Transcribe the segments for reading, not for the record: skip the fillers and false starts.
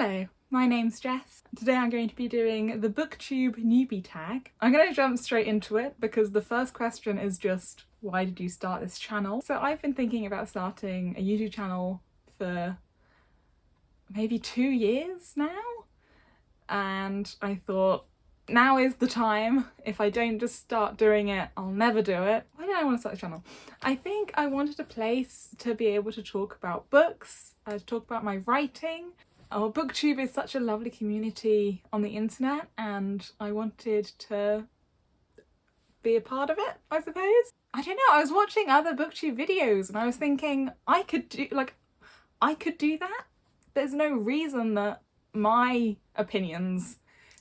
Hello, my name's Jess. Today I'm going to be doing the Booktube Newbie Tag. I'm going to jump straight into it because the first question is just, why did you start this channel? So I've been thinking about starting a YouTube channel for maybe 2 years now, and I thought now is the time. If I don't just start doing it, I'll never do it. Why did I want to start a channel? I think I wanted a place to be able to talk about books, to talk about my writing. Oh, Booktube is such a lovely community on the internet, and I wanted to be a part of it, I suppose. I don't know, I was watching other Booktube videos and I was thinking I could do that. There's no reason that my opinions,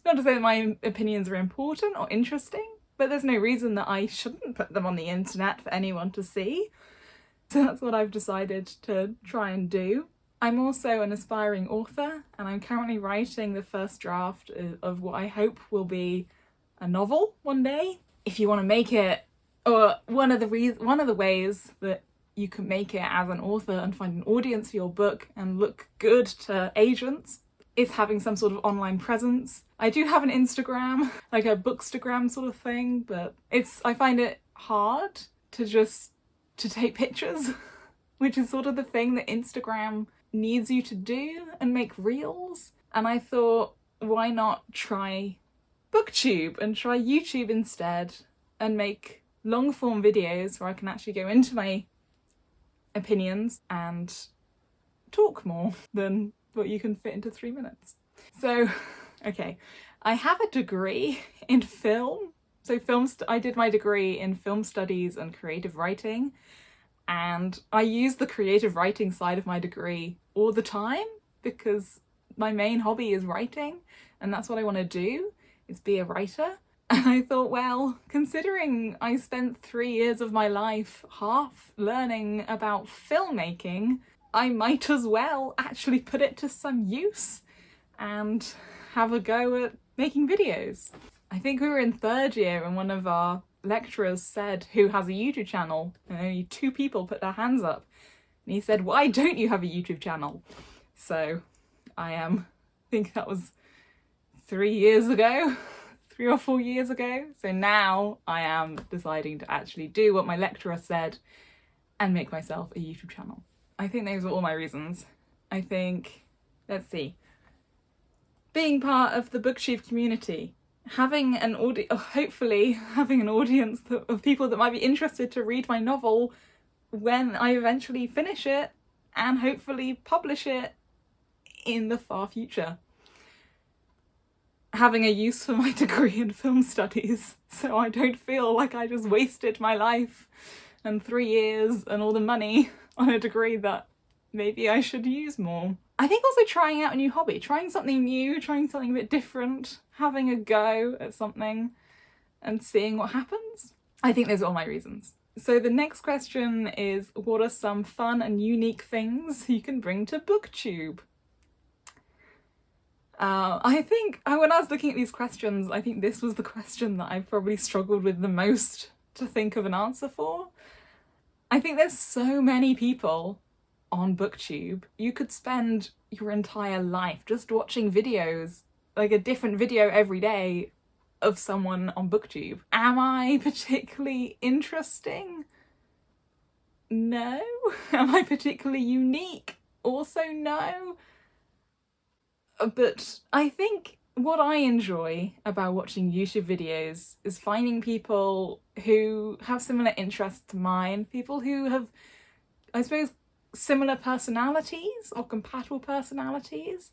not to say that my opinions are important or interesting, but there's no reason that I shouldn't put them on the internet for anyone to see. So that's what I've decided to try and do. I'm also an aspiring author, and I'm currently writing the first draft of what I hope will be a novel one day. If you want to make it, or one of the ways that you can make it as an author and find an audience for your book and look good to agents, is having some sort of online presence. I do have an Instagram, like a bookstagram sort of thing, but I find it hard to take pictures, which is sort of the thing that Instagram needs you to do and make reels. And I thought, why not try Booktube and try YouTube instead and make long form videos where I can actually go into my opinions and talk more than what you can fit into 3 minutes. So, okay, I have a degree in film. So I did my degree in film studies and creative writing, and I use the creative writing side of my degree all the time because my main hobby is writing, and that's what I want to do, is be a writer. And I thought, well, considering I spent 3 years of my life half learning about filmmaking, I might as well actually put it to some use and have a go at making videos. I think we were in 3rd year and one of our lecturers said, who has a YouTube channel? And only 2 people put their hands up. And he said, why don't you have a YouTube channel? So I think that was 3 years ago, 3 or 4 years ago. So now I am deciding to actually do what my lecturer said and make myself a YouTube channel. I think those are all my reasons. I think, let's see, being part of the Booktube community, having an hopefully having an audience of people that might be interested to read my novel when I eventually finish it and hopefully publish it in the far future. Having a use for my degree in film studies, so I don't feel like I just wasted my life and 3 years and all the money on a degree that maybe I should use more. I think also trying out a new hobby, trying something new, trying something a bit different, having a go at something and seeing what happens. I think those are all my reasons. So the next question is, what are some fun and unique things you can bring to Booktube? I think when I was looking at these questions, I think this was the question that I probably struggled with the most to think of an answer for. I think there's so many people on Booktube. You could spend your entire life just watching videos, like a different video every day of someone on Booktube. Am I particularly interesting? No. Am I particularly unique? Also no. But I think what I enjoy about watching YouTube videos is finding people who have similar interests to mine, people who have, I suppose, similar personalities or compatible personalities.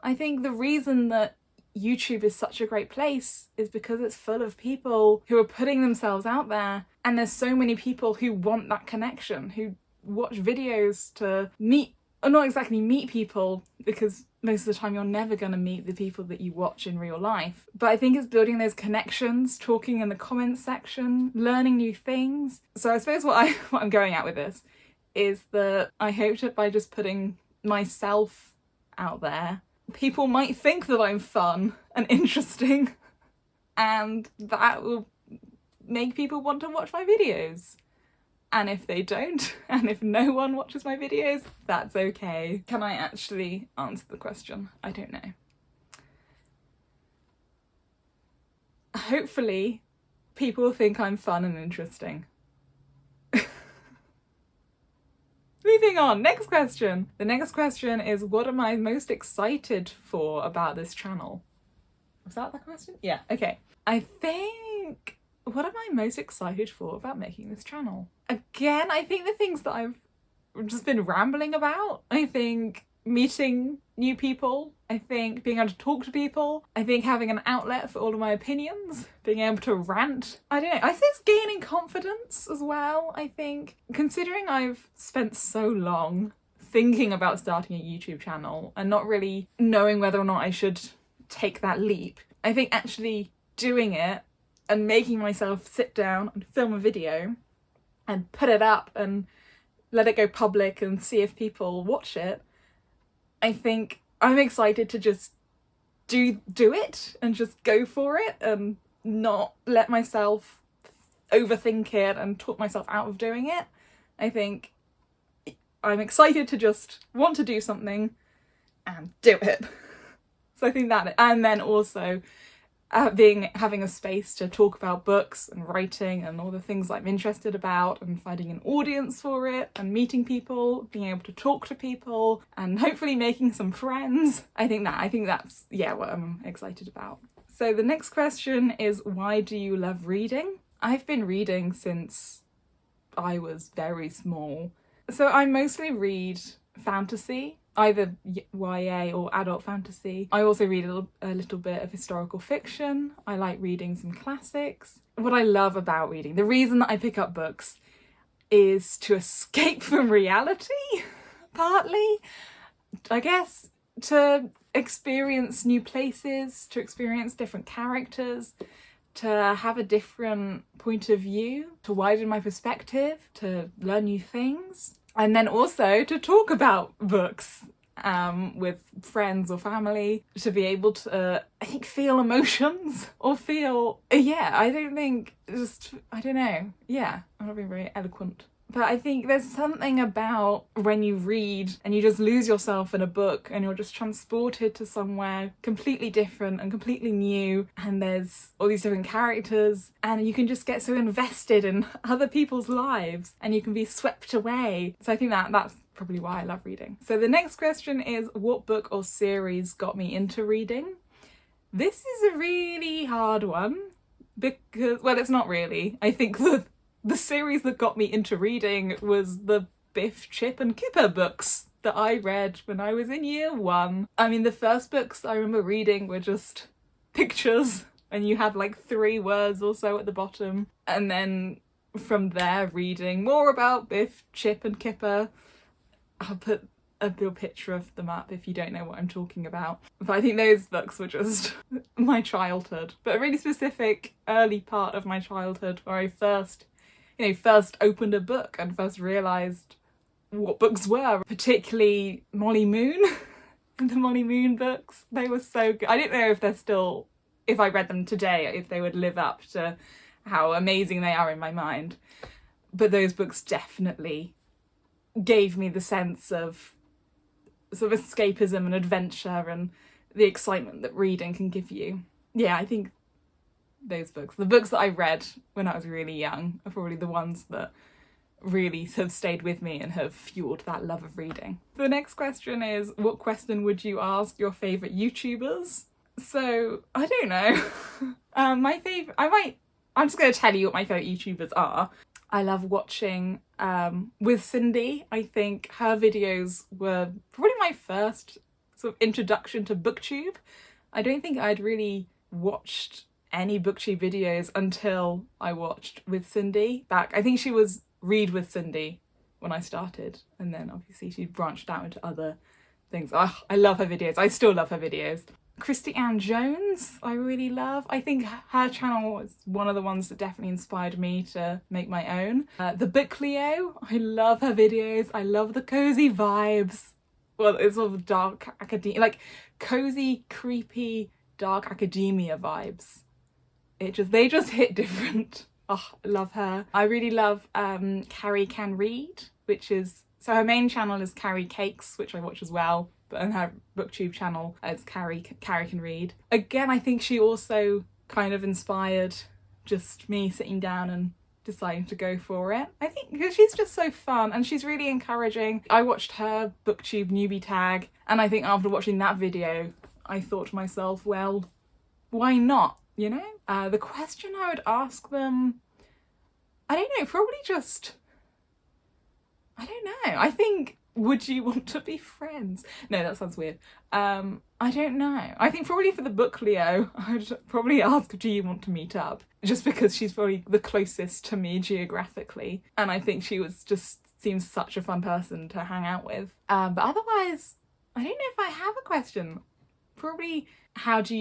I think the reason that YouTube is such a great place is because it's full of people who are putting themselves out there, and there's so many people who want that connection, who watch videos to meet, or not exactly meet people, because most of the time you're never going to meet the people that you watch in real life. But I think it's building those connections, talking in the comments section, learning new things. So I suppose what I'm going at with this is that I hope that by just putting myself out there, people might think that I'm fun and interesting, and that will make people want to watch my videos. And if they don't, and if no one watches my videos, that's okay. Can I actually answer the question? I don't know. Hopefully, people think I'm fun and interesting. Moving on, next question. The next question is, what am I most excited for about this channel? Was that the question? Yeah, okay. I think, what am I most excited for about making this channel? Again, I think the things that I've just been rambling about. I think meeting new people. I think being able to talk to people. I think having an outlet for all of my opinions. Being able to rant. I don't know. I think it's gaining confidence as well, I think. Considering I've spent so long thinking about starting a YouTube channel and not really knowing whether or not I should take that leap, I think actually doing it and making myself sit down and film a video and put it up and let it go public and see if people watch it, I think I'm excited to just do it and just go for it and not let myself overthink it and talk myself out of doing it. I think I'm excited to just want to do something and do it. So I think that, and then also having a space to talk about books and writing and all the things I'm interested about and finding an audience for it and meeting people, being able to talk to people and hopefully making some friends. I think that's, yeah, what I'm excited about. So the next question is, why do you love reading? I've been reading since I was very small. So I mostly read fantasy, either YA or adult fantasy. I also read a little bit of historical fiction. I like reading some classics. What I love about reading, the reason that I pick up books is to escape from reality, partly. I guess to experience new places, to experience different characters, to have a different point of view, to widen my perspective, to learn new things. And then also to talk about books with friends or family, to be able to, I think, feel emotions or feel, I don't know. Yeah, I'm not being very eloquent. But I think there's something about when you read and you just lose yourself in a book and you're just transported to somewhere completely different and completely new, and there's all these different characters and you can just get so invested in other people's lives and you can be swept away. So I think that's probably why I love reading. So the next question is, what book or series got me into reading? This is a really hard one because, well, it's not really. I think the series that got me into reading was the Biff, Chip and Kipper books that I read when I was in year 1. I mean, the first books I remember reading were just pictures and you had like 3 words or so at the bottom. And then from there, reading more about Biff, Chip and Kipper. I'll put a little picture of them up if you don't know what I'm talking about. But I think those books were just my childhood. But a really specific early part of my childhood where I first opened a book and first realised what books were, particularly Molly Moon. The Molly Moon books, they were so good. I don't know if they're still, if I read them today, if they would live up to how amazing they are in my mind. But those books definitely gave me the sense of sort of escapism and adventure and the excitement that reading can give you. Yeah, I think those books, the books that I read when I was really young, are probably the ones that really have stayed with me and have fueled that love of reading. The next question is, what question would you ask your favourite YouTubers? So, I don't know. I'm just going to tell you what my favourite YouTubers are. I love watching With Cindy. I think her videos were probably my first sort of introduction to Booktube. I don't think I'd really watched any Booktube videos until I watched With Cindy back. I think she was Read with Cindy when I started, and then obviously she branched out into other things. Oh, I love her videos. I still love her videos. Christy Ann Jones, I really love. I think her channel was one of the ones that definitely inspired me to make my own. The Book Leo, I love her videos. I love the cozy vibes. Well, it's sort of dark academia, like cozy, creepy, dark academia vibes. They just hit different Oh, I love her. I really love Carrie Can Read, which is, so her main channel is Carrie Cakes, which I watch as well, but on her booktube channel it's Carrie Can Read. Again, I think she also kind of inspired just me sitting down and deciding to go for it. I think because she's just so fun and she's really encouraging. I watched her Booktube Newbie Tag, and I think after watching that video I thought to myself, well, why not, you know? The question I would ask them, I don't know, probably just, I don't know, I think, would you want to be friends? No, that sounds weird. I don't know. I think probably for the book Leo, I'd probably ask, do you want to meet up? Just because she's probably the closest to me geographically. And I think she was just seems such a fun person to hang out with. But otherwise, I don't know if I have a question. Probably, what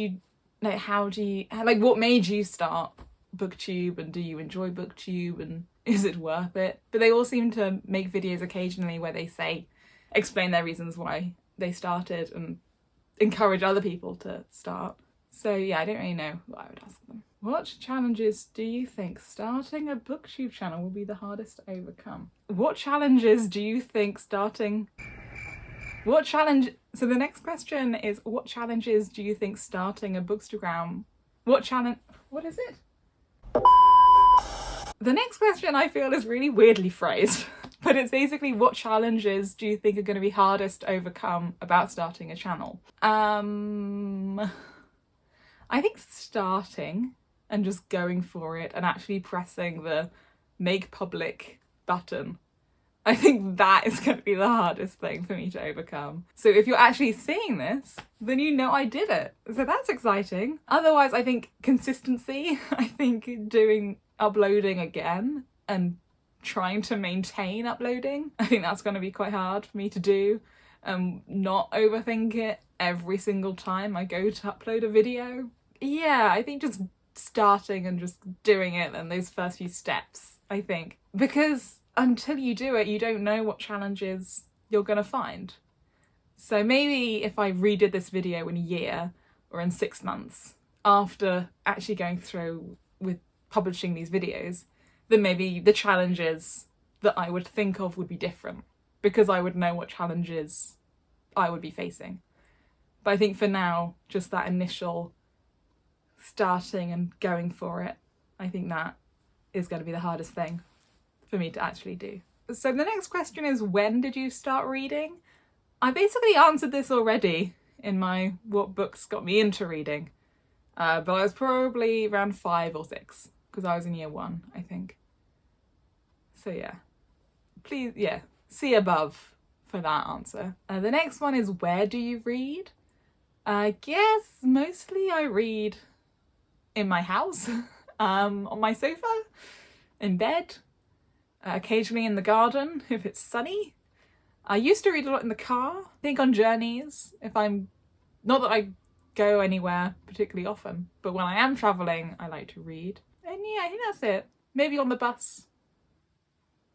made you start Booktube, and do you enjoy Booktube, and is it worth it? But they all seem to make videos occasionally where they explain their reasons why they started and encourage other people to start. So yeah, I don't really know what I would ask them. What challenges do you think starting a Booktube channel will be the hardest to overcome? What challenges do you think starting... So the next question is, what challenges do you think starting a Bookstagram... What is it? The next question I feel is really weirdly phrased, but it's basically, what challenges do you think are going to be hardest to overcome about starting a channel? I think starting and just going for it and actually pressing the make public button. I think that is going to be the hardest thing for me to overcome. So if you're actually seeing this, then you know I did it. So that's exciting. Otherwise, I think consistency. I think uploading again and trying to maintain uploading. I think that's going to be quite hard for me to do. Not overthink it every single time I go to upload a video. Yeah, I think just starting and just doing it and those first few steps, I think. Because until you do it, you don't know what challenges you're going to find. So maybe if I redid this video in a year or in 6 months after actually going through with publishing these videos, then maybe the challenges that I would think of would be different because I would know what challenges I would be facing. But I think for now, just that initial starting and going for it, I think that is going to be the hardest thing for me to actually do. So the next question is, when did you start reading? I basically answered this already in my what books got me into reading, but I was probably around 5 or 6 because I was in year 1, I think. So yeah, please, yeah, see above for that answer. The next one is, where do you read? I guess mostly I read in my house, on my sofa, in bed, occasionally in the garden if it's sunny. I used to read a lot in the car, I think on journeys, not that I go anywhere particularly often, but when I am travelling I like to read. And yeah, I think that's it. Maybe on the bus.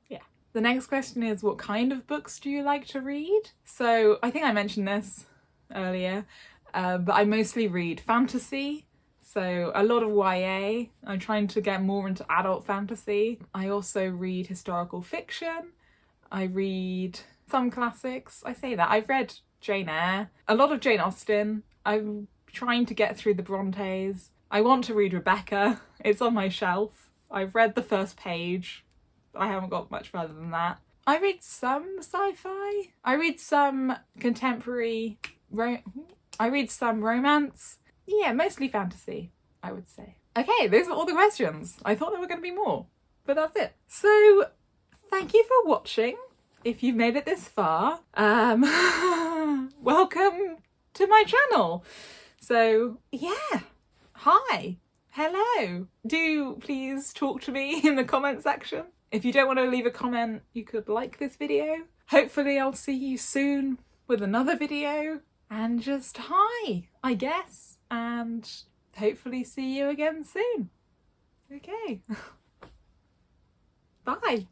Yeah. The next question is, what kind of books do you like to read? So I think I mentioned this earlier, but I mostly read fantasy. So a lot of YA. I'm trying to get more into adult fantasy. I also read historical fiction. I read some classics. I say that. I've read Jane Eyre, a lot of Jane Austen. I'm trying to get through the Brontes. I want to read Rebecca. It's on my shelf. I've read the first page. I haven't got much further than that. I read some sci-fi. I read some contemporary. I read some romance. Yeah, mostly fantasy, I would say. Okay, those are all the questions. I thought there were going to be more, but that's it. So, thank you for watching. If you've made it this far, welcome to my channel. So, yeah, hi, hello. Do please talk to me in the comment section. If you don't want to leave a comment, you could like this video. Hopefully I'll see you soon with another video. And just hi, I guess. And hopefully see you again soon. Okay. Bye.